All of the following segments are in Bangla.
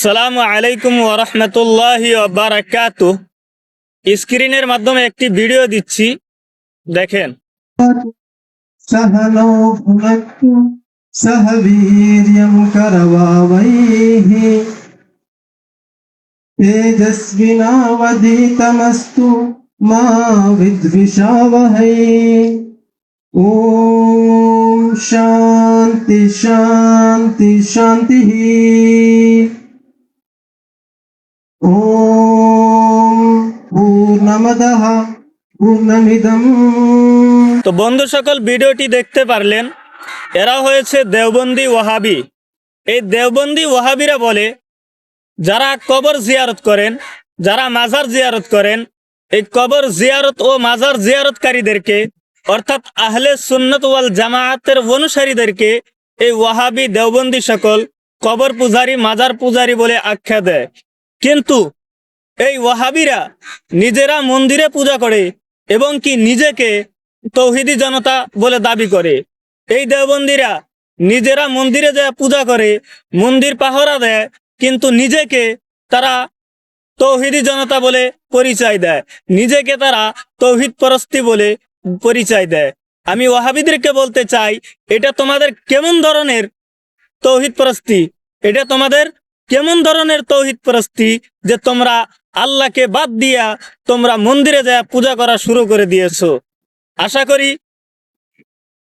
আসসালামু আলাইকুম ওয়া রাহমাতুল্লাহি ওয়া বারাকাতুহু। স্ক্রিনের মাধ্যমে একটি ভিডিও দিচ্ছি, দেখেন। सहनो भुनक्तु सह वीर्यं करवावैः तेजस्विनावधीतमस्तु मा विद्विषावहै। ॐ शान्ति शान्ति शान्तिः। ॐ पूर्णमदः पूर्णमिदं। তো বন্ধু সকল, ভিডিওটি দেখতে পারলেন, এরা হয়েছে দেওবন্দি ওয়াহাবি। এই দেওবন্দি ওয়াহাবিরা বলে, যারা কবর জিয়ারত করেন, যারা মাজার জিয়ারত করেন, এই কবর জিয়ারত ও মাজার জিয়ারতকারীদেরকে, অর্থাৎ আহলে সুন্নাত ওয়াল জামাআতের অনুসারীদেরকে এই ওয়াহাবি দেওবন্দি সকল কবর পূজারী, মাজার পূজারী বলে আখ্যা দেয়। কিন্তু এই ওয়াহাবিরা নিজেরা মন্দিরে পূজা করে এবং কি নিজেকে তৌহিদি জনতা বলে দাবি করে। এই দেওবন্দিরা নিজেরা মন্দিরে যায় পূজা করে, মন্দির পাহারা দেয়, কিন্তু নিজেকে তারা তৌহিদি জনতা বলে পরিচয় দেয়, নিজেকে তারা তৌহিদ পরস্তি বলে পরিচয় দেয়। আমি ওয়াহাবিদেরকে বলতে চাই, এটা তোমাদের কেমন ধরনের তৌহিদ পরস্তি? এটা তোমাদের কেমন ধরনের তৌহিদ পরস্তি যে তোমরা আল্লাহকে বাদ দিয়া তোমরা মন্দিরে যায় পূজা করা শুরু করে দিয়েছো? আশা করি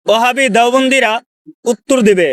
ওয়াহাবি দেওবন্দিরা উত্তর দেবে।